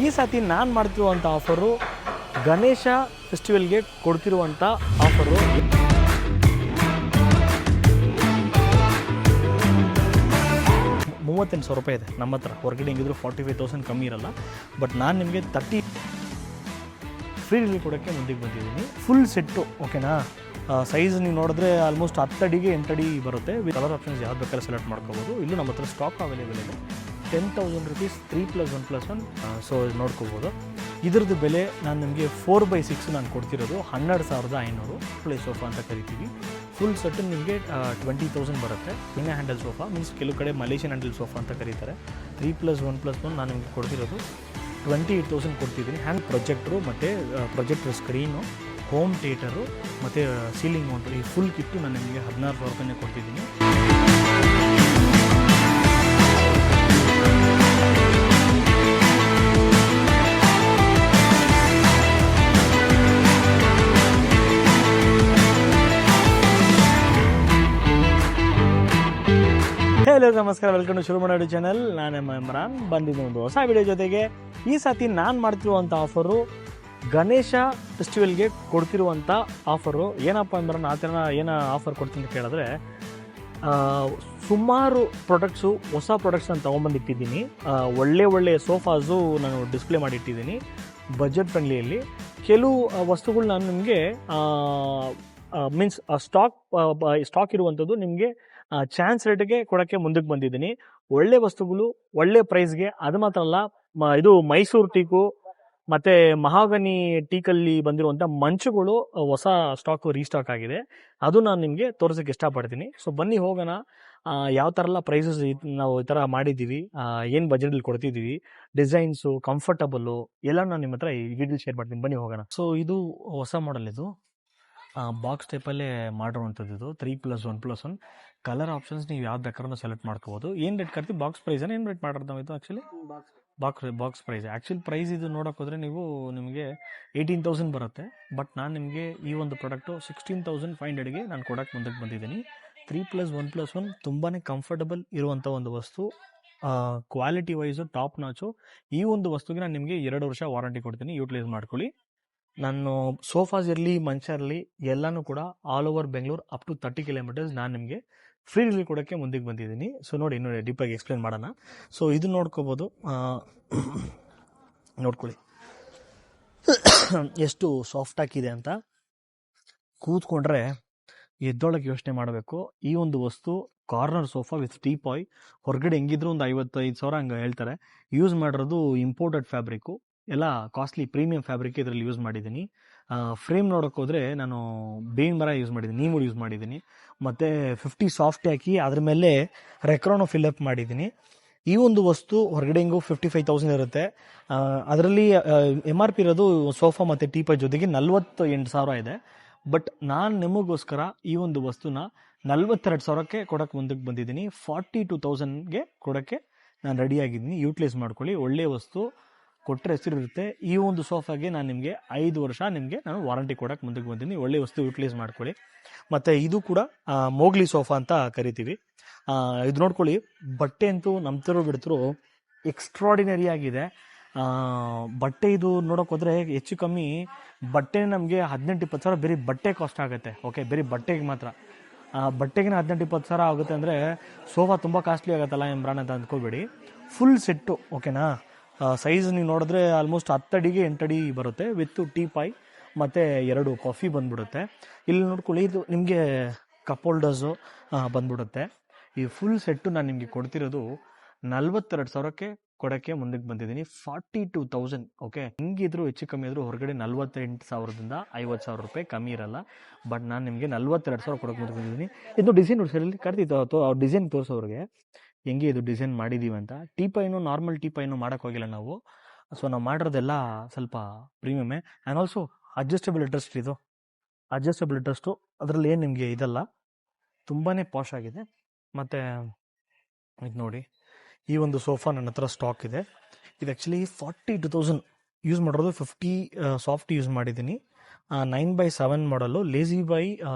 ಈ ಸತಿ ನಾನು ಮಾಡ್ತಿರುವಂಥ ಆಫರು ಗಣೇಶ ಫೆಸ್ಟಿವಲ್ಗೆ ಕೊಡ್ತಿರುವಂಥ ಆಫರು. ₹38,000 ಇದೆ ನಮ್ಮ ಹತ್ರ. ಹೊರಗಡೆ ಹೆಂಗಿದ್ರು 45,000 ಕಮ್ಮಿ ಇರಲ್ಲ. ಬಟ್ ನಾನು ನಿಮಗೆ 30 ಫ್ರೀ ಡೆಲಿವರಿ ಕೊಡೋಕ್ಕೆ ಮುಂದಕ್ಕೆ ಬಂದಿದ್ದೀನಿ. ಫುಲ್ ಸೆಟ್ಟು, ಓಕೆನಾ? ಸೈಜ್ ನೀವು ನೋಡಿದ್ರೆ ಆಲ್ಮೋಸ್ಟ್ 10 ಅಡಿಗೆ 8 ಅಡಿ ಬರುತ್ತೆ. ಕಲರ್ ಆಪ್ಷನ್ಸ್ ಯಾವ್ದು ಬೇಕಾದ್ರೆ ಸೆಲೆಕ್ಟ್ ಮಾಡ್ಕೋಬೋದು. ಇಲ್ಲೂ ನಮ್ಮ ಹತ್ರ ಸ್ಟಾಕ್ ಅವೈಲೇಬಲ್ ಇದೆ. ₹10,000 3+1+1. ಸೊ ನೋಡ್ಕೋಬೋದು. ಇದ್ರದ್ದು ಬೆಲೆ ನಾನು ನಿಮಗೆ 4/6 ನಾನು ಕೊಡ್ತಿರೋದು 12,500. ಪ್ಲೇ ಸೋಫಾ ಅಂತ ಕರಿತೀವಿ. ಫುಲ್ ಸೆಟ್ಟು ನಿಮಗೆ 20,000 ಬರುತ್ತೆ. ಇನ್ನೇ ಹ್ಯಾಂಡಲ್ ಸೋಫಾ ಮೀನ್ಸ್ ಕೆಲವು ಕಡೆ ಮಲೇಷಿಯನ್ ಹ್ಯಾಂಡಲ್ ಸೋಫಾ ಅಂತ ಕರೀತಾರೆ. 3+1+1 ನಾನು ನಿಮಗೆ ಕೊಡ್ತಿರೋದು 28,000 ಕೊಡ್ತಿದ್ದೀನಿ. ಹ್ಯಾಂಡ್ ಪ್ರೊಜೆಕ್ಟ್ರು ಮತ್ತು ಪ್ರೊಜೆಕ್ಟ್ರ್ ಸ್ಕ್ರೀನು, ಹೋಮ್ ಥಿಯೇಟರು ಮತ್ತು ಸೀಲಿಂಗ್ ಮೌಂಟು, ಈ ಫುಲ್ ಕಿಟ್ಟು ನಾನು ನಿಮಗೆ 16,000 ಕೊಡ್ತಿದ್ದೀನಿ. ಹಲೋ ನಮಸ್ಕಾರ, ವೆಲ್ಕಮ್ ಟು ಶುರು ಮಾಡೋ ಚಾನಲ್. ನಾನೆಮ್ಮ ಇಮ್ರಾನ್ ಬಂದಿದ್ದು ಒಂದು ಹೊಸ ವಿಡಿಯೋ ಜೊತೆಗೆ. ಈ ಸತಿ ನಾನು ಮಾಡ್ತಿರುವಂಥ ಆಫರು ಗಣೇಶ ಫೆಸ್ಟಿವಲ್ಗೆ ಕೊಡ್ತಿರುವಂಥ ಆಫರು. ಏನಪ್ಪ ಇಮ್ರಾನ್ ಆ ಥರ ಏನು ಆಫರ್ ಕೊಡ್ತೀನಿ ಅಂತ ಕೇಳಿದ್ರೆ, ಸುಮಾರು ಪ್ರಾಡಕ್ಟ್ಸು, ಹೊಸ ಪ್ರಾಡಕ್ಟ್ಸ್ ನಾನು ತೊಗೊಂಬಂದಿಟ್ಟಿದ್ದೀನಿ. ಒಳ್ಳೆ ಸೋಫಾಸು ನಾನು ಡಿಸ್ಪ್ಲೇ ಮಾಡಿಟ್ಟಿದ್ದೀನಿ ಬಜೆಟ್ ಫ್ರೆಂಡ್ಲಿಯಲ್ಲಿ. ಕೆಲವು ವಸ್ತುಗಳು ನಾನು ನಿಮಗೆ ಮೀನ್ಸ್ ಸ್ಟಾಕ್ ಇರುವಂಥದ್ದು ನಿಮಗೆ ಚಾನ್ಸ್ ರೇಟ್ಗೆ ಕೊಡೋಕ್ಕೆ ಮುಂದಕ್ಕೆ ಬಂದಿದ್ದೀನಿ. ಒಳ್ಳೆ ವಸ್ತುಗಳು ಒಳ್ಳೆ ಪ್ರೈಸ್ಗೆ. ಅದು ಮಾತ್ರ ಅಲ್ಲ, ಇದು ಮೈಸೂರು ಟೀಕು ಮತ್ತು ಮಹಾಗನಿ ಟೀಕಲ್ಲಿ ಬಂದಿರುವಂಥ ಮಂಚುಗಳು ಹೊಸ ಸ್ಟಾಕು ರೀಸ್ಟಾಕ್ ಆಗಿದೆ. ಅದು ನಾನು ನಿಮಗೆ ತೋರಿಸೋಕ್ಕೆ ಇಷ್ಟಪಡ್ತೀನಿ. ಸೊ ಬನ್ನಿ ಹೋಗೋಣ. ಯಾವ ಥರ ಎಲ್ಲ ಪ್ರೈಸಸ್ ನಾವು ಈ ಥರ ಮಾಡಿದ್ದೀವಿ, ಏನು ಬಜೆಟಲ್ಲಿ ಕೊಡ್ತಿದ್ದೀವಿ, ಡಿಸೈನ್ಸು, ಕಂಫರ್ಟಬಲ್ಲು ಎಲ್ಲ ನಾನು ನಿಮ್ಮ ಹತ್ರ ಈ ವಿಡಿಯೋ ಶೇರ್ ಮಾಡ್ತೀನಿ. ಬನ್ನಿ ಹೋಗೋಣ. ಸೊ ಇದು ಹೊಸ ಮಾಡೆಲ್. ಇದು ಬಾಕ್ಸ್ ಟೈಪಲ್ಲೇ ಮಾಡಿರುವಂಥದ್ದು. ಇದು 3+1+1 ಕಲರ್ ಆಪ್ಷನ್ಸ್ ನೀವು ಯಾವ್ದು ಬೇಕಾದ್ರೂ ಸೆಲೆಕ್ಟ್ ಮಾಡ್ಕೋಬೋದು. ಏನು ರೇಟ್ ಕರ್ತೀವಿ? ಬಾಕ್ಸ್ ಪ್ರೈಸನ್ನು ಏನು ರೇಟ್ ಮಾಡಿರೋದು ನಾವು? ಇದು actually box price. Actually price ಇದು ನೋಡೋಕೆ ಹೋದರೆ ನಿಮಗೆ 18,000 ಬರುತ್ತೆ. ಬಟ್ ನಾನು ನಿಮಗೆ ಈ ಒಂದು ಪ್ರಾಡಕ್ಟು 16,500ಗೆ ನಾನು ಕೊಡೋಕ್ಕೆ ಮುಂದಕ್ಕೆ ಬಂದಿದ್ದೀನಿ. 3+1+1 ತುಂಬಾ ಕಂಫರ್ಟಬಲ್ ಇರುವಂಥ ಒಂದು ವಸ್ತು. Quality wise top notch. ಈ ಒಂದು ವಸ್ತುಗೆ ನಾನು ನಿಮಗೆ 2 ವರ್ಷ ವಾರಂಟಿ ಕೊಡ್ತೀನಿ. ಯೂಟಿಲೈಸ್ ಮಾಡ್ಕೊಳ್ಳಿ. ನಾನು ಸೋಫಾಸ್ ಇರಲಿ, ಮಂಚ ಇರಲಿ, ಎಲ್ಲನೂ ಕೂಡ all over Bengaluru up to 30 kilometres ನಾನು ನಿಮಗೆ ಫ್ರೀ ಡೆಲಿವರಿ ಕೊಡೋಕ್ಕೆ ಮುಂದಕ್ಕೆ ಬಂದಿದ್ದೀನಿ. ಸೊ ನೋಡಿ ಡೀಪಾಗಿ ಎಕ್ಸ್ಪ್ಲೇನ್ ಮಾಡೋಣ. ಸೊ ಇದು ನೋಡ್ಕೋಬೋದು, ನೋಡ್ಕೊಳ್ಳಿ ಎಷ್ಟು ಸಾಫ್ಟ್ ಆಗಿದೆ ಅಂತ. ಕೂತ್ಕೊಂಡ್ರೆ ಎದ್ದೊಳಗೆ ಯೋಚನೆ ಮಾಡಬೇಕು. ಈ ಒಂದು ವಸ್ತು ಕಾರ್ನರ್ ಸೋಫಾ ವಿತ್ ಟೀಪಾಯ್. ಹೊರಗಡೆ ಹೆಂಗಿದ್ರು ಒಂದು 55,000 ಹಂಗೆ ಹೇಳ್ತಾರೆ. ಯೂಸ್ ಮಾಡಿರೋದು ಇಂಪೋರ್ಟೆಡ್ ಫ್ಯಾಬ್ರಿಕ್ಕು, ಎಲ್ಲ ಕಾಸ್ಟ್ಲಿ ಪ್ರೀಮಿಯಂ ಫ್ಯಾಬ್ರಿಕ್ ಇದರಲ್ಲಿ ಯೂಸ್ ಮಾಡಿದ್ದೀನಿ. ಫ್ರೇಮ್ ನೋಡೋಕೆ ಹೋದರೆ ನಾನು ಬೇವಿನ ಮರ ಯೂಸ್ ಮಾಡಿದ್ದೀನಿ, ನೀಮುಡ್ ಯೂಸ್ ಮಾಡಿದ್ದೀನಿ, ಮತ್ತು 50 ಸಾಫ್ಟ್ ಹಾಕಿ ಅದ್ರ ಮೇಲೆ ರೆಕ್ರಾನೋ ಫಿಲ್ಅಪ್ ಮಾಡಿದ್ದೀನಿ. ಈ ಒಂದು ವಸ್ತು ಹೊರಗಡೆ ಹೆಂಗು 55,000 ಇರುತ್ತೆ. ಅದರಲ್ಲಿ MRP ಇರೋದು ಸೋಫಾ ಮತ್ತು ಟೀಪಾಯ್ ಜೊತೆಗೆ 48,000 ಇದೆ. ಬಟ್ ನಾನು ನಿಮಗೋಸ್ಕರ ಈ ಒಂದು ವಸ್ತುನ 42,000ಕ್ಕೆ ಕೊಡೋಕ್ಕೆ ಮುಂದಕ್ಕೆ ಬಂದಿದ್ದೀನಿ. 42,000ಗೆ ಕೊಡೋಕ್ಕೆ ನಾನು ರೆಡಿಯಾಗಿದ್ದೀನಿ. ಯೂಟಿಲೈಸ್ ಮಾಡ್ಕೊಳ್ಳಿ. ಒಳ್ಳೆಯ ವಸ್ತು, ಕೊಟ್ಟರೆ ಹೆಸರಿರುತ್ತೆ. ಈ ಒಂದು ಸೋಫಾಗೆ ನಾನು ನಿಮಗೆ 5 ವರ್ಷ ನಾನು ವಾರಂಟಿ ಕೊಡೋಕ್ಕೆ ಮುಂದಕ್ಕೆ ಬಂದಿದ್ದೀನಿ. ಒಳ್ಳೆ ವಸ್ತು, ಯೂಟಿಲೈಸ್ ಮಾಡ್ಕೊಳ್ಳಿ. ಮತ್ತು ಇದು ಕೂಡ ಮೋಗ್ಲಿ ಸೋಫಾ ಅಂತ ಕರಿತೀವಿ. ಇದು ನೋಡ್ಕೊಳ್ಳಿ, ಬಟ್ಟೆ ಅಂತೂ ನಂಬ್ತಿರೋ ಬಿಡ್ತಿರೋ ಎಕ್ಸ್ಟ್ರಾಡಿನರಿ ಆಗಿದೆ. ಬಟ್ಟೆ ಇದು ನೋಡೋಕೆ ಹೋದರೆ ಹೆಚ್ಚು ಕಮ್ಮಿ ಬಟ್ಟೆ ನಮಗೆ 18-20,000 ಬರೀ ಬಟ್ಟೆ ಕಾಸ್ಟ್ ಆಗುತ್ತೆ. ಓಕೆ, ಬರೀ ಬಟ್ಟೆಗೆ ಮಾತ್ರ. ಬಟ್ಟೆಗೆ 18-20,000 ಆಗುತ್ತೆ ಅಂದರೆ ಸೋಫಾ ತುಂಬ ಕಾಸ್ಟ್ಲಿ ಆಗುತ್ತಲ್ಲ ಇಮ್ರಾನ್ ಅಂತ ಅಂದ್ಕೋಬೇಡಿ. ಫುಲ್ ಸೆಟ್ಟು, ಓಕೆನಾ? ಸೈಜ್ ನೀವು ನೋಡಿದ್ರೆ ಆಲ್ಮೋಸ್ಟ್ 10 ಅಡಿಗೆ 8 ಅಡಿ ಬರುತ್ತೆ. ವಿತ್ ಟೀಪಾಯ್ ಮತ್ತು 2 ಕಾಫಿ ಬಂದ್ಬಿಡುತ್ತೆ. ಇಲ್ಲಿ ನೋಡ್ಕೊಳ್ಳಿ, ಇದು ನಿಮಗೆ ಕಪ್ ಹೋಲ್ಡರ್ಸು ಬಂದ್ಬಿಡುತ್ತೆ. ಈ ಫುಲ್ ಸೆಟ್ಟು ನಾನು ನಿಮಗೆ ಕೊಡ್ತಿರೋದು 42,000ಕ್ಕೆ ಕೊಡೋಕ್ಕೆ ಮುಂದಕ್ಕೆ ಬಂದಿದ್ದೀನಿ. 42,000. ಓಕೆ, ಹಿಂಗಿದ್ರು ಹೆಚ್ಚು ಕಮ್ಮಿ ಆದರೂ ಹೊರಗಡೆ 48,000ದಿಂದ 50,000 ರೂಪಾಯಿ ಕಮ್ಮಿ ಇರಲ್ಲ. ಬಟ್ ನಾನು ನಿಮಗೆ 42,000 ಕೊಡೋಕ್ಕೆ ಮುಂದಕ್ಕೆ ಬಂದಿದ್ದೀನಿ. ಇದು ಡಿಸೈನ್ ಸರಿ ಕರ್ತಿತ್ತು ಡಿಸೈನ್ ತೋರಿಸೋರಿಗೆ ಹೆಂಗೆ ಇದು ಡಿಸೈನ್ ಮಾಡಿದ್ದೀವಿ ಅಂತ. ಟೀಪಾಯ್ನು ನಾರ್ಮಲ್ ಟೀಪಾಯ್ನು ಮಾಡೋಕ್ಕೆ ಹೋಗಿಲ್ಲ ನಾವು. ಸೊ ನಾವು ಮಾಡಿರೋದೆಲ್ಲ ಸ್ವಲ್ಪ ಪ್ರೀಮಿಯಮೇ. And also adjustable headrest. ಇದು ಅಡ್ಜಸ್ಟಬಲ್ ಅಡ್ರೆಸ್ಟು, ಅದರಲ್ಲಿ ಏನು ನಿಮಗೆ ಇದಲ್ಲ, ತುಂಬಾ ಪಾಶ್ ಆಗಿದೆ. ಮತ್ತು ಇದು ನೋಡಿ, ಈ ಒಂದು ಸೋಫಾ ನನ್ನ ಹತ್ರ ಸ್ಟಾಕ್ ಇದೆ. ಇದು ಆ್ಯಕ್ಚುಲಿ 42,000 ಯೂಸ್ ಮಾಡಿರೋದು. 50 ಸಾಫ್ಟ್ ಯೂಸ್ ಮಾಡಿದ್ದೀನಿ. 9/7 ಮಾಡಲು lazy by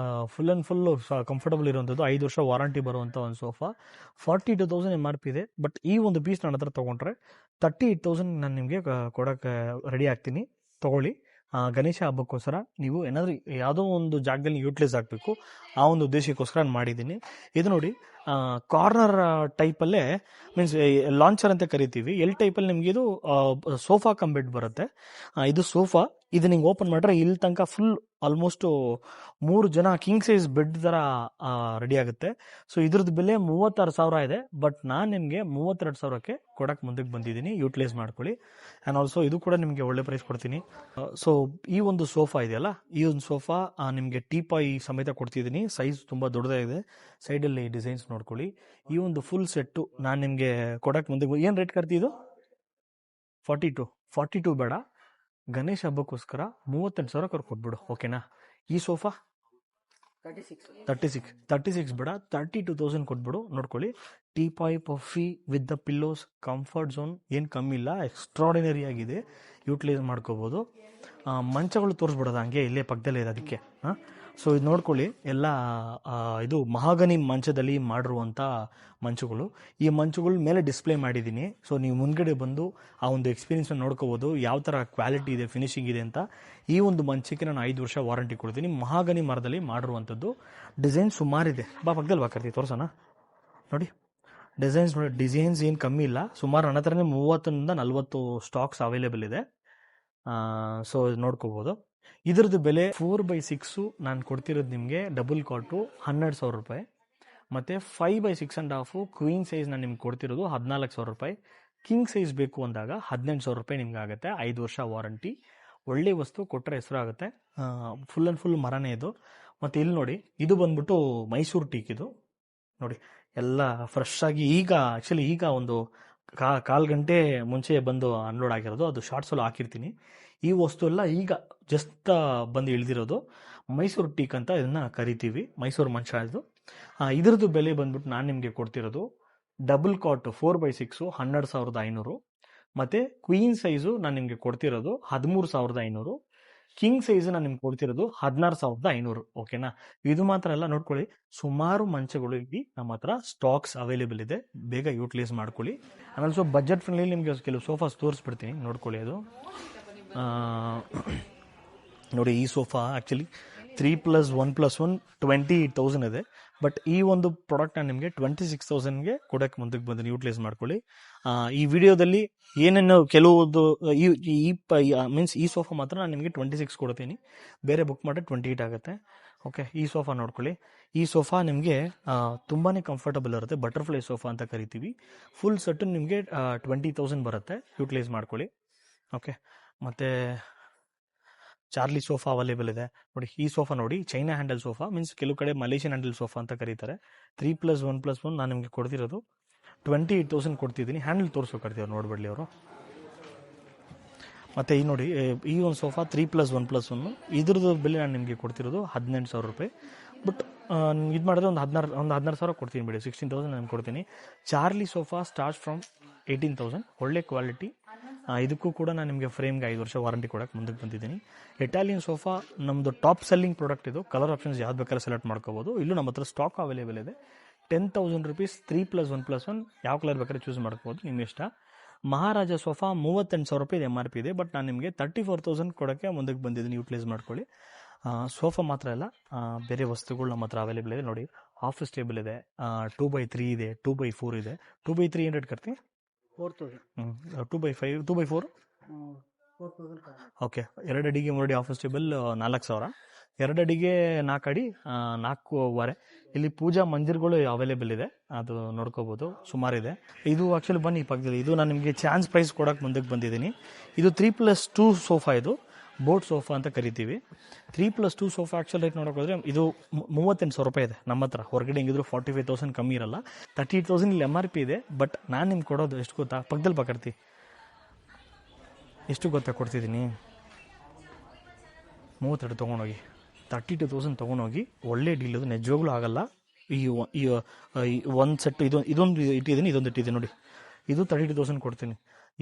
full and full comfortable ಇರುವಂಥದ್ದು, 5 ವರ್ಷ ವಾರಂಟಿ ಬರುವಂಥ ಒಂದು ಸೋಫಾ. 42,000 MRP ಇದೆ. ಬಟ್ ಈ ಒಂದು ಪೀಸ್ ನನ್ನ ಹತ್ರ ತೊಗೊಂಡ್ರೆ 38,000 ನಾನು ನಿಮಗೆ ಕೊಡೋಕ್ಕೆ ರೆಡಿ ಆಗ್ತೀನಿ. ತೊಗೊಳ್ಳಿ. ಗಣೇಶ ಹಬ್ಬಕ್ಕೋಸ್ಕರ ನೀವು ಏನಾದರೂ ಯಾವುದೋ ಒಂದು ಜಾಗದಲ್ಲಿ ಯೂಟಿಲೈಸ್ ಆಗಬೇಕು, ಆ ಒಂದು ಉದ್ದೇಶಕ್ಕೋಸ್ಕರ ನಾನು ಮಾಡಿದ್ದೀನಿ. ಇದು ನೋಡಿ, ಕಾರ್ನರ್ ಟೈಪಲ್ಲೇ, ಮೀನ್ಸ್ ಲಾಂಚರ್ ಅಂತ ಕರಿತೀವಿ. ಎಲ್ ಟೈಪಲ್ಲಿ ನಿಮಗೆ ಇದು ಸೋಫಾ ಕಮ್ ಬೆಡ್ ಬರುತ್ತೆ. ಇದು ಸೋಫಾ. ಇದು ನಿಂಗೆ ಓಪನ್ ಮಾಡಿದ್ರೆ ಇಲ್ಲಿ ತನಕ ಫುಲ್ ಆಲ್ಮೋಸ್ಟು 3 ಜನ ಕಿಂಗ್ ಸೈಜ್ ಬೆಡ್ ಥರ ರೆಡಿ ಆಗುತ್ತೆ. ಸೊ ಇದ್ರದ್ದು ಬೆಲೆ 36,000 ಇದೆ. ಬಟ್ ನಾನು ನಿಮಗೆ 32,000ಕ್ಕೆ ಕೊಡಕ್ಕೆ ಮುಂದಕ್ಕೆ ಬಂದಿದ್ದೀನಿ. ಯೂಟಿಲೈಸ್ ಮಾಡ್ಕೊಳ್ಳಿ. ಆ್ಯಂಡ್ ಆಲ್ಸೋ ಇದು ಕೂಡ ನಿಮಗೆ ಒಳ್ಳೆ ಪ್ರೈಸ್ ಕೊಡ್ತೀನಿ. ಸೊ ಈ ಒಂದು ಸೋಫಾ ಇದೆಯಲ್ಲ, ಈ ಒಂದು ಸೋಫಾ ನಿಮಗೆ ಟೀಪಾಯ್ ಸಮೇತ ಕೊಡ್ತಿದ್ದೀನಿ. ಸೈಜ್ ತುಂಬ ದೊಡ್ಡದಾಗಿದೆ. ಸೈಡಲ್ಲಿ ಡಿಸೈನ್ಸ್ ನೋಡ್ಕೊಳ್ಳಿ. ಈ ಒಂದು ಫುಲ್ ಸೆಟ್ಟು ನಾನು ನಿಮಗೆ ಕೊಡಕ್ಕೆ ಮುಂದಕ್ಕೆ ಏನು ರೇಟ್ ಕಟ್ತಿದ್ದು? 42 ಬೇಡ, ಗಣೇಶ ಹಬ್ಬಕ್ಕೋಸ್ಕರ 38,000 ಕೊಟ್ಬಿಡು, ಓಕೆನಾ? ಈ ಸೋಫಾ 36 ಬೇಡ, 32,000 ಕೊಟ್ಬಿಡು. ನೋಡ್ಕೊಳ್ಳಿ, teapoy puffy with the pillows, comfort zone ಏನು ಕಮ್ಮಿ ಇಲ್ಲ, ಎಕ್ಸ್ಟ್ರಾಡಿನರಿ ಆಗಿದೆ. ಯೂಟಿಲೈಸ್ ಮಾಡ್ಕೋಬೋದು. ಮಂಚಗಳು ತೋರಿಸ್ಬಿಡೋದು ಹಂಗೆ ಇಲ್ಲೇ ಪಕ್ಕದಲ್ಲೇ ಇದೆ ಅದಕ್ಕೆ. ಸೊ ಇದು ನೋಡ್ಕೊಳ್ಳಿ, ಎಲ್ಲ ಇದು ಮಹಾಗನಿ ಮಂಚದಲ್ಲಿ ಮಾಡಿರುವಂಥ ಮಂಚಗಳು. ಈ ಮಂಚಗಳ ಮೇಲೆ ಡಿಸ್ಪ್ಲೇ ಮಾಡಿದ್ದೀನಿ. ಸೊ ನೀವು ಮುಂದ್ಗಡೆ ಬಂದು ಆ ಒಂದು ಎಕ್ಸ್ಪೀರಿಯನ್ಸ್ನ ನೋಡ್ಕೋಬೋದು, ಯಾವ ಥರ ಕ್ವಾಲಿಟಿ ಇದೆ, ಫಿನಿಶಿಂಗ್ ಇದೆ ಅಂತ. ಈ ಒಂದು ಮಂಚಕ್ಕೆ ನಾನು 5 ವರ್ಷ ವಾರಂಟಿ ಕೊಡ್ತೀನಿ. ಮಹಾಗನಿ ಮರದಲ್ಲಿ ಮಾಡಿರುವಂಥದ್ದು. ಡಿಸೈನ್ ಸುಮಾರಿದೆ. ಪಕ್ಕದಲ್ಲಿ ಕರ್ತೀವಿ ತೋರ್ಸೋಣ. ನೋಡಿ ಡಿಸೈನ್ಸ್, ನೋಡಿ ಡಿಸೈನ್ಸ್ ಏನು ಕಮ್ಮಿ ಇಲ್ಲ. ಸುಮಾರು ನನ್ನ ಹತ್ರನೇ 30ರಿಂದ 40 ಸ್ಟಾಕ್ಸ್ ಅವೈಲೇಬಲ್ ಇದೆ. ಸೊ ನೋಡ್ಕೋಬೋದು. ಇದ್ರದ್ದು ಬೆಲೆ 4/6 ನಾನು ಕೊಡ್ತಿರೋದು ನಿಮಗೆ ಡಬಲ್ ಕಾಟು 12,000 ರೂಪಾಯಿ. ಮತ್ತು 5/6.5 ಕ್ವೀನ್ ಸೈಜ್ ನಾನು ನಿಮ್ಗೆ ಕೊಡ್ತಿರೋದು 14,000 ರೂಪಾಯಿ. ಕಿಂಗ್ ಸೈಜ್ ಬೇಕು ಅಂದಾಗ 18,000 ರೂಪಾಯಿ ನಿಮ್ಗೆ ಆಗುತ್ತೆ. 5 ವರ್ಷ ವಾರಂಟಿ. ಒಳ್ಳೆ ವಸ್ತು ಕೊಟ್ಟರೆ ಹೆಸರು ಆಗುತ್ತೆ. ಫುಲ್ ಆ್ಯಂಡ್ ಫುಲ್ ಮರನೇ ಇದು. ಮತ್ತು ಇಲ್ಲಿ ನೋಡಿ, ಇದು ಬಂದ್ಬಿಟ್ಟು ಮೈಸೂರು ಟೀಕ್. ಇದು ನೋಡಿ ಎಲ್ಲ ಫ್ರೆಶ್ ಆಗಿ ಈಗ ಒಂದು ಕಾಲು ಗಂಟೆ ಮುಂಚೆ ಬಂದು ಅನ್ಲೋಡ್ ಆಗಿರೋದು. ಅದು ಶಾರ್ಟ್ಸಲ್ಲೂ ಹಾಕಿರ್ತೀನಿ. ಈ ವಸ್ತು ಎಲ್ಲ ಈಗ ಜಸ್ಟ್ ಬಂದು ಇಳಿದಿರೋದು. ಮೈಸೂರು ಟೀಕ್ ಅಂತ ಇದನ್ನು ಕರಿತೀವಿ. ಮೈಸೂರು ಮಂಚ ಇದು. ಇದ್ರದ್ದು ಬೆಲೆ ಬಂದ್ಬಿಟ್ಟು ನಾನು ನಿಮಗೆ ಕೊಡ್ತಿರೋದು ಡಬಲ್ ಕಾಟ್ 4/6 12,500. ಮತ್ತು ಕ್ವೀನ್ ಸೈಜು ನಾನು ನಿಮಗೆ ಕೊಡ್ತಿರೋದು 13,500. ಕಿಂಗ್ ಸೈಜ್ ನಾನು ನಿಮ್ಗೆ ಕೊಡ್ತಿರೋದು 16,500. ಓಕೆನಾ? ಇದು ಮಾತ್ರ ಅಲ್ಲ, ನೋಡ್ಕೊಳ್ಳಿ, ಸುಮಾರು ಮಂಚಗಳು ಇಲ್ಲಿ ನಮ್ಮ ಹತ್ರ ಸ್ಟಾಕ್ಸ್ ಅವೈಲೇಬಲ್ ಇದೆ. ಬೇಗ ಯೂಟಿಲೈಸ್ ಮಾಡ್ಕೊಳ್ಳಿ. ಆಮೇಲೆ ಸೊ ಬಜೆಟ್ ಫ್ರೆಂಡ್ಲಿ ನಿಮಗೆ ಕೆಲವು ಸೋಫಾಸ್ ತೋರಿಸ್ಬಿಡ್ತೀನಿ, ನೋಡ್ಕೊಳ್ಳಿ. ಅದು ನೋಡಿ, ಈ ಸೋಫಾ ಆ್ಯಕ್ಚುಲಿ 3+1+1 28,000 ಇದೆ. ಬಟ್ ಈ ಒಂದು ಪ್ರಾಡಕ್ಟ್ ನಾನು ನಿಮಗೆ 26,000ಗೆ ಕೊಡೋಕ್ಕೆ ಮುಂದಕ್ಕೆ ಬಂದು ಯೂಟಿಲೈಸ್ ಮಾಡ್ಕೊಳ್ಳಿ. ಈ ವಿಡಿಯೋದಲ್ಲಿ ಏನೇನು ಕೆಲವೊಂದು ಮೀನ್ಸ್ ಈ ಸೋಫಾ ಮಾತ್ರ ನಾನು ನಿಮಗೆ 26 ಕೊಡ್ತೀನಿ. ಬೇರೆ ಬುಕ್ ಮಾಡಿದ್ರೆ 28 ಆಗುತ್ತೆ. ಓಕೆ, ಈ ಸೋಫಾ ನೋಡ್ಕೊಳ್ಳಿ. ಈ ಸೋಫಾ ನಿಮಗೆ ತುಂಬಾ ಕಂಫರ್ಟಬಲ್ ಇರುತ್ತೆ. ಬಟರ್ಫ್ಲೈ ಸೋಫಾ ಅಂತ ಕರಿತೀವಿ. ಫುಲ್ ಸೆಟ್ಟು ನಿಮಗೆ 20,000 ಬರುತ್ತೆ. ಯೂಟಿಲೈಸ್ ಮಾಡ್ಕೊಳ್ಳಿ. ಓಕೆ, ಮತ್ತು ಚಾರ್ಲಿ ಸೋಫಾ ಅವೈಲೇಬಲ್ ಇದೆ. ನೋಡಿ, ಈ ಸೋಫಾ ನೋಡಿ, ಚೈನಾ ಹ್ಯಾಂಡಲ್ ಸೋಫಾ, ಮೀನ್ಸ್ ಕೆಲವು ಕಡೆ ಮಲೇಷಿಯನ್ ಹ್ಯಾಂಡಲ್ ಸೋಫಾ ಅಂತ ಕರೀತಾರೆ. 3+1+1 ನಾನು ನಿಮಗೆ ಕೊಡ್ತಿರೋದು 28,000 ಕೊಡ್ತಿದ್ದೀನಿ. ಹ್ಯಾಂಡಲ್ ತೋರಿಸ್ಕೊಡ್ತೀವಿ ಅವ್ರು, ನೋಡ್ಬಿಡ್ಲಿ ಅವರು. ಮತ್ತು ಈ ನೋಡಿ, ಈ ಒಂದು ಸೋಫಾ 3+1+1 ಇದ್ರದ್ದು ಬೆಲೆ ನಾನು ನಿಮಗೆ ಕೊಡ್ತಿರೋದು 18,000 ರೂಪಾಯಿ. ಬಟ್ ಇದು ಮಾಡಿದ್ರೆ ಒಂದು 16,000 ಕೊಡ್ತೀನಿ ಬಿಡಿ. 16,000 ನಾನು ಕೊಡ್ತೀನಿ. Charlie sofa start from 18,000. ಒಳ್ಳೆ ಕ್ವಾಲಿಟಿ. ಇದಕ್ಕೂ ಕೂಡ ನಾನು ನಿಮಗೆ ಫ್ರೇಮ್ಗೆ 5 ವರ್ಷ ವಾರಂಟಿ ಕೊಡೋಕ್ಕೆ ಮುಂದಕ್ಕೆ ಬಂದಿದ್ದೀನಿ. ಇಟಾಲಿಯನ್ ಸೋಫಾ ನಮ್ಮದು ಟಾಪ್ ಸೆಲ್ಲಿಂಗ್ ಪ್ರಾಡಕ್ಟ್ ಇದು. ಕಲರ್ ಆಪ್ಷನ್ಸ್ ಯಾವ್ದು ಬೇಕಾದ್ರೆ ಸೆಲೆಕ್ಟ್ ಮಾಡ್ಕೋಬೋದು. ಇಲ್ಲೂ ನಮ್ಮ ಹತ್ರ ಸ್ಟಾಕ್ ಅವೈಲೇಬಲ್ ಇದೆ. 10,000 ರೂಪೀಸ್ 3+1+1 ಯಾವ ಕಲರ್ ಬೇಕಾದ್ರೆ ಚೂಸ್ ಮಾಡ್ಕೋಬೋದು, ನಿಮ್ಮ ಇಷ್ಟ. ಮಹಾರಾಜ ಸೋಫಾ 38,000 ರೂಪಾಯಿ MRP ಇದೆ. ಬಟ್ ನಾನು ನಿಮಗೆ 34,000 ಕೊಡೋಕ್ಕೆ ಮುಂದಕ್ಕೆ ಬಂದಿದ್ದೀನಿ. ಯೂಟಿಲೈಸ್ ಮಾಡ್ಕೊಳ್ಳಿ. ಸೋಫಾ ಮಾತ್ರ ಅಲ್ಲ, ಬೇರೆ ವಸ್ತುಗಳು ನಮ್ಮ ಹತ್ರ ಅವೈಲೇಬಲ್ ಇದೆ. ನೋಡಿ, ಆಫೀಸ್ ಟೇಬಲ್ ಇದೆ, 2x3 ಇದೆ, 2x4 ಇದೆ. 2x3 ಏನು ರೇಟ್ ಕಟ್ತೀನಿ? 4,000. 2x5 2x4 4,000. ಓಕೆ, 2 ಅಡಿಗೆ 3 ಅಡಿ ಆಫೀಸ್ ಟೇಬಲ್ 4,000. 2 ಅಡಿಗೆ 4 ಅಡಿ 4,500. ಇಲ್ಲಿ ಪೂಜಾ ಮಂದಿರಗಳು ಅವೈಲೇಬಲ್ ಇದೆ, ಅದು ನೋಡ್ಕೋಬೋದು. ಸುಮಾರಿದೆ. ಇದು ಆ್ಯಕ್ಚುಲಿ ಬನ್ನಿ ಪಕ್ಕದಲ್ಲಿ, ಇದು ನಾನು ನಿಮಗೆ ಚಾನ್ಸ್ ಪ್ರೈಸ್ ಕೊಡೋಕ್ಕೆ ಮುಂದಕ್ಕೆ ಬಂದಿದ್ದೀನಿ. ಇದು 3+2 ಸೋಫಾ. ಇದು ಬೋಟ್ ಸೋಫಾ ಅಂತ ಕರಿತೀವಿ. 3+2 ಸೋಫಾ ಆ್ಯಕ್ಚುಲ್ ರೇಟ್ ನೋಡೋಕೋದ್ರೆ ಇದು 38,000 ರೂಪಾಯಿ ಇದೆ ನಮ್ಮ ಹತ್ರ. ಹೊರಗಡೆ ಹೆಂಗಿದ್ರು 45,000 ಕಮ್ಮಿ ಇರಲ್ಲ. 38,000 ಇಲ್ಲಿ MRP ಇದೆ. ಬಟ್ ನಾನು ನಿಮ್ಗೆ ಕೊಡೋದು ಎಷ್ಟು ಗೊತ್ತಾ? ಪಕ್ಕದಲ್ಲಿ ಪಕಡ್ತಿ ಎಷ್ಟು ಗೊತ್ತಾ ಕೊಡ್ತಿದ್ದೀನಿ? 32 ತೊಗೊಂಡೋಗಿ 32,000 ತೊಗೊಂಡೋಗಿ. ಒಳ್ಳೆ ಡೀಲ್ ಅದು, ನಿಜವಾಗ್ಲೂ ಆಗಲ್ಲ. ಈ ಒಂದು ಸೆಟ್ ಇದೊಂದು ಇಟ್ಟಿದ್ದೀನಿ, ಇದೊಂದು ಇಟ್ಟಿದ್ದೀನಿ ನೋಡಿ. ಇದು 32,000 ಕೊಡ್ತೀನಿ.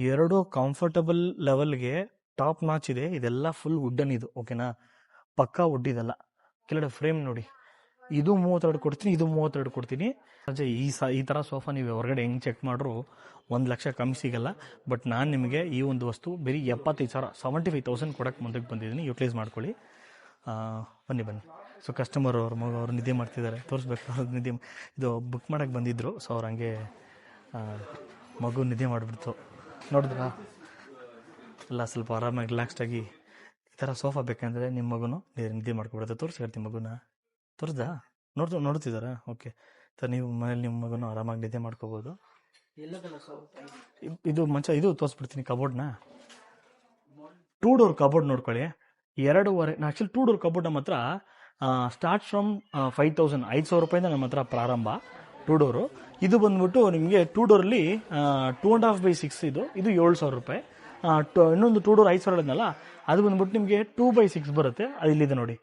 2 ಕಂಫರ್ಟಬಲ್ ಲೆವೆಲ್ಗೆ ಟಾಪ್ ನಾಚ್ ಇದೆ. ಇದೆಲ್ಲ ಫುಲ್ ವುಡ್ಡನ್ ಇದು, ಓಕೆನಾ? ಪಕ್ಕಾ ಒಡ್ಡಿದಲ್ಲ. ಕೆಳಗಡೆ ಫ್ರೇಮ್ ನೋಡಿ, ಇದು 32 ಕೊಡ್ತೀನಿ, ಇದು 32 ಕೊಡ್ತೀನಿ. ಈ ಥರ ಸೋಫಾ ನೀವು ಹೊರಗಡೆ ಹೆಂಗೆ ಚೆಕ್ ಮಾಡ್ರು 1 ಲಕ್ಷ ಕಮ್ಮಿ ಸಿಗಲ್ಲ. ಬಟ್ ನಾನು ನಿಮಗೆ ಈ ಒಂದು ವಸ್ತು ಬರೀ 75,000 75,000 ಕೊಡೋಕ್ಕೆ ಮುಂದಕ್ಕೆ ಬಂದಿದ್ದೀನಿ. ಯೂಟಿಲೈಸ್ ಮಾಡ್ಕೊಳ್ಳಿ. ಬನ್ನಿ. ಸೊ ಕಸ್ಟಮರ್ ಅವ್ರು ನಿದ್ದೆ ಮಾಡ್ತಿದ್ದಾರೆ, ತೋರಿಸ್ಬೇಕು. ಅವ್ರು ನಿದ್ದೆ ಇದು ಬುಕ್ ಮಾಡೋಕ್ಕೆ ಬಂದಿದ್ದರು. ಸೊ ಅವ್ರು ಹಂಗೆ ಮಗು ನಿದ್ದೆ ಮಾಡಿಬಿಡ್ತು. ನೋಡಿದ್ರಾ ಎಲ್ಲ ಸ್ವಲ್ಪ ಆರಾಮಾಗಿ ರಿಲ್ಯಾಕ್ಸ್ಡಾಗಿ ಈ ಥರ ಸೋಫಾ ಬೇಕಂದರೆ ನಿಮ್ಮ ಮಗುನು ನಿದ್ದೆ ಮಾಡ್ಕೊಬಿಡುತ್ತೆ. ತೋರಿಸ್ಕೊಳ್ತೀನಿ ಮಗುನ. ತೋರಿಸ್ದಾ? ನೋಡ್ತಿದ್ದಾರಾ? ಓಕೆ. ಸರ್ ನೀವು ಮನೇಲಿ ನಿಮ್ಮ ಮಗನು ಆರಾಮಾಗಿ ನಿದ್ದೆ ಮಾಡ್ಕೋಬೋದು. ಇದು ಮಂಚ ಇದು ತೋರಿಸ್ಬಿಡ್ತೀನಿ. ಕಬೋರ್ಡ್ನ 2 ಡೋರ್ ಕಬೋರ್ಡ್ ನೋಡ್ಕೊಳ್ಳಿ. 2.5 ಆ್ಯಕ್ಚುಲಿ 2 ಡೋರ್ ಕಬೋರ್ಡ್ ನಮ್ಮ ಹತ್ರ ಸ್ಟಾರ್ಟ್ ಫ್ರಮ್ 5,000 5,000 ರೂಪಾಯಿಂದ ನಮ್ಮ ಹತ್ರ ಪ್ರಾರಂಭ 2 ಡೋರು. ಇದು ಬಂದ್ಬಿಟ್ಟು ನಿಮಗೆ 2 ಡೋರಲ್ಲಿ 2.5/6 ಇದು 7,000 ರೂಪಾಯಿ. ಇನ್ನೊಂದು 2 ಡೋರ್ 5,000 ಹೇಳಿದ್ನಲ್ಲ, ಅದು ಬಂದ್ಬಿಟ್ಟು ನಿಮಗೆ 2/6 ಬರುತ್ತೆ. ಅದು ಇಲ್ಲಿದೆ ನೋಡಿ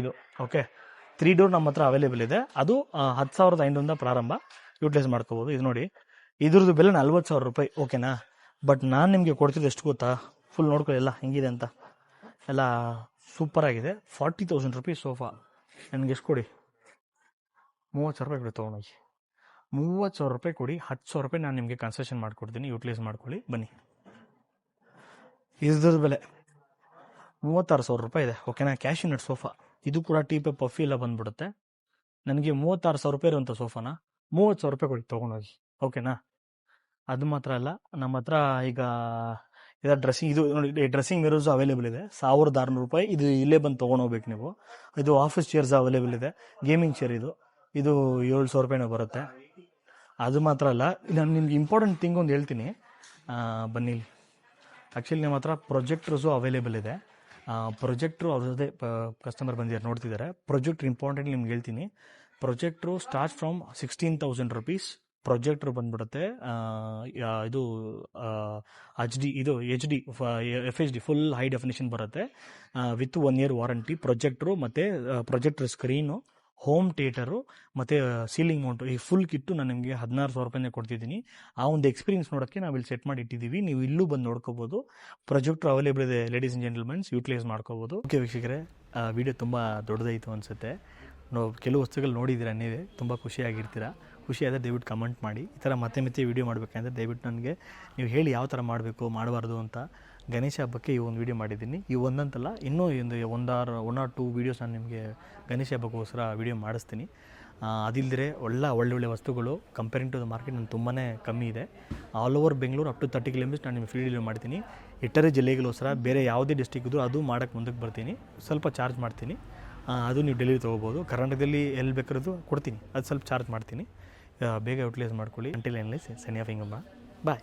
ಇದು. ಓಕೆ. 3 ಡೋರ್ ನಮ್ಮ ಹತ್ರ ಅವೈಲೇಬಲ್ ಇದೆ. ಅದು 10,500 ಪ್ರಾರಂಭ. ಯೂಟಿಲೈಸ್ ಮಾಡ್ಕೋಬೋದು. ಇದು ನೋಡಿ, ಇದ್ರದ್ದು ಬೆಲೆ 40,000 ರೂಪಾಯಿ. ಓಕೆನಾ? ಬಟ್ ನಾನು ನಿಮಗೆ ಕೊಡ್ತಿದ್ದು ಎಷ್ಟು ಗೊತ್ತಾ? ಫುಲ್ ನೋಡ್ಕೊಳ್ಳಿ ಎಲ್ಲ ಹೆಂಗಿದೆ ಅಂತ. ಎಲ್ಲ ಸೂಪರಾಗಿದೆ. 40,000 ರೂಪೀಸ್ ಸೋಫಾ. ನನಗೆ ಎಷ್ಟು ಕೊಡಿ? 30,000 ರೂಪಾಯಿ ಕೊಡಿ. ತೊಗೊಂಡೋಗಿ 30,000 ರೂಪಾಯಿ ಕೊಡಿ. 10,000 ರೂಪಾಯಿ ನಾನು ನಿಮಗೆ ಕನ್ಸೆಷನ್ ಮಾಡಿಕೊಡ್ತೀನಿ. ಯೂಟಿಲೈಸ್ ಮಾಡ್ಕೊಳ್ಳಿ. ಬನ್ನಿ. ಇದ್ರದ್ದು ಬೆಲೆ 36,000 ರೂಪಾಯಿ ಇದೆ. ಓಕೆನಾ? ಕ್ಯಾಶಿನಟ್ ಸೋಫಾ. ಇದು ಕೂಡ ಟೀಪೆ ಪಫಿ ಎಲ್ಲ ಬಂದ್ಬಿಡುತ್ತೆ. ನನಗೆ 36,000 ರೂಪಾಯಿ ಇರುವಂಥ ಸೋಫಾನ 30,000 ರೂಪಾಯಿ ಕೊಡಿ, ತೊಗೊಂಡೋಗಿ. ಓಕೆನಾ? ಅದು ಮಾತ್ರ ಅಲ್ಲ, ನಮ್ಮ ಹತ್ರ ಈಗ ಡ್ರೆಸ್ಸಿಂಗ್ ಇದು ನೋಡಿ, ಡ್ರೆಸ್ಸಿಂಗ್ ಮಿರರ್ಸ್ ಅವೈಲೇಬಲ್ ಇದೆ. 1,600 ರೂಪಾಯಿ. ಇದು ಇಲ್ಲೇ ಬಂದು ತೊಗೊಂಡೋಗ್ಬೇಕು ನೀವು. ಇದು ಆಫೀಸ್ ಚೇರ್ಸ್ ಅವೈಲೇಬಲ್ ಇದೆ. ಗೇಮಿಂಗ್ ಚೇರ್ ಇದು 7,000 ರೂಪಾಯಿನೂ ಬರುತ್ತೆ. ಅದು ಮಾತ್ರ ಅಲ್ಲ, ನಾನು ನಿಮ್ಗೆ ಇಂಪಾರ್ಟೆಂಟ್ ಥಿಂಗ್ ಒಂದು ಹೇಳ್ತೀನಿ. ಬನ್ನಿ. ಆ್ಯಕ್ಚುಲಿ ನಮ್ಮ ಹತ್ರ ಪ್ರೊಜೆಕ್ಟರ್ಸು ಅವೈಲೇಬಲ್ ಇದೆ. ಪ್ರೊಜೆಕ್ಟ್ರು ಅವ್ರದ್ದೇ ಕಸ್ಟಮರ್ ಬಂದಿದ್ದಾರೆ, ನೋಡ್ತಿದ್ದಾರೆ. ಪ್ರೊಜೆಕ್ಟ್ರ್ ಇಂಪಾರ್ಟೆಂಟ್ ನಿಮ್ಗೆ ಹೇಳ್ತೀನಿ. ಪ್ರೊಜೆಕ್ಟ್ರು ಸ್ಟಾರ್ಟ್ ಫ್ರಮ್ 16,000 ರೂಪೀಸ್. ಪ್ರೊಜೆಕ್ಟ್ರ್ ಬಂದ್ಬಿಡುತ್ತೆ. ಇದು HD FHD full high definition ಬರುತ್ತೆ ವಿತ್ 1 year ವಾರಂಟಿ. ಪ್ರೊಜೆಕ್ಟ್ರು ಮತ್ತು ಪ್ರೊಜೆಕ್ಟ್ರ್ ಸ್ಕ್ರೀನು, ಹೋಮ್ ಥಿಯೇಟರು ಮತ್ತು ಸೀಲಿಂಗ್ ಮೌಂಟು, ಈ ಫುಲ್ ಕಿಟ್ಟು ನಾನು ನಿಮಗೆ 16,000 ರೂಪಾಯಿನೇ ಕೊಡ್ತಿದ್ದೀನಿ. ಆ ಒಂದು ಎಕ್ಸ್ಪೀರಿಯನ್ಸ್ ನೋಡೋಕ್ಕೆ ನಾವು ಇಲ್ಲಿ ಸೆಟ್ ಮಾಡಿ ಇಟ್ಟಿದ್ದೀವಿ. ನೀವು ಇಲ್ಲೂ ಬಂದು ನೋಡ್ಕೋಬೋದು. ಪ್ರೊಜೆಕ್ಟ್ರ್ ಅವೈಲೇಬಲ್ ಇದೆ. ಲೇಡೀಸ್ ಆ್ಯಂಡ್ ಜೆಂಟಲ್ಮೆನ್ಸ್, ಯೂಟಿಲೈಸ್ ಮಾಡ್ಕೋಬೋದು. ಓಕೆ ವೀಕ್ಷಕರೇ, ವಿಡಿಯೋ ತುಂಬ ದೊಡ್ಡದಾಯಿತು ಅನಿಸುತ್ತೆ. ಕೆಲವು ವಸ್ತುಗಳು ನೋಡಿದ್ದೀರಾ, ನೀವೇ ತುಂಬ ಖುಷಿಯಾಗಿರ್ತೀರ. ಖುಷಿಯಾದರೆ ದಯವಿಟ್ಟು ಕಮೆಂಟ್ ಮಾಡಿ. ಈ ಥರ ಮತ್ತೆ ವೀಡಿಯೋ ಮಾಡಬೇಕಂದ್ರೆ ದಯವಿಟ್ಟು ನನಗೆ ನೀವು ಹೇಳಿ ಯಾವ ಥರ ಮಾಡಬೇಕು ಮಾಡಬಾರ್ದು ಅಂತ. ಗಣೇಶ ಹಬ್ಬಕ್ಕೆ ಈ ಒಂದು ವೀಡಿಯೋ ಮಾಡಿದ್ದೀನಿ. ಈ ಒಂದಂತಲ್ಲ, ಇನ್ನೂ ಒನ್ ಆರ್ 2 ವೀಡಿಯೋಸ್ ನಾನು ನಿಮಗೆ ಗಣೇಶ ಹಬ್ಬಕ್ಕೋಸ್ಕರ ವೀಡಿಯೋ ಮಾಡಿಸ್ತೀನಿ. ಅದಿಲ್ಲದೆ ಒಳ್ಳೆ ವಸ್ತುಗಳು ಕಂಪೇರಿಂಗ್ ಟು ದ ಮಾರ್ಕೆಟ್ ನಾನು ತುಂಬಾ ಕಮ್ಮಿ ಇದೆ. All over Bengaluru up to 30 kilometres ನಾನು ನಿಮಗೆ ಫ್ರೀ ಡೆಲಿವರಿ ಮಾಡ್ತೀನಿ. ಇಟ್ಟರೆ ಜಿಲ್ಲೆಗೋಸ್ಕರ ಬೇರೆ ಯಾವುದೇ ಡಿಸ್ಟ್ರಿಕ್ ಇದ್ದರೂ ಅದು ಮಾಡೋಕ್ಕೆ ಮುಂದಕ್ಕೆ ಬರ್ತೀನಿ. ಸ್ವಲ್ಪ ಚಾರ್ಜ್ ಮಾಡ್ತೀನಿ. ಅದು ನೀವು ಡೆಲಿವರಿ ತೊಗೋಬೋದು. ಕರ್ನಾಟಕದಲ್ಲಿ ಎಲ್ಲಿ ಬೇಕಾದ್ರೂ ಕೊಡ್ತೀನಿ. ಅದು ಸ್ವಲ್ಪ ಚಾರ್ಜ್ ಮಾಡ್ತೀನಿ. ಬೇಗ ಯೂಟಿಲೈಸ್ ಮಾಡ್ಕೊಳ್ಳಿ. ಅಂಟಿಲ್ ಎನ್ಲೈಸ್ ಸೈನಿಂಗ್ ಆಫ್ ಹಿಂಗಮ್ಮ. ಬಾಯ್.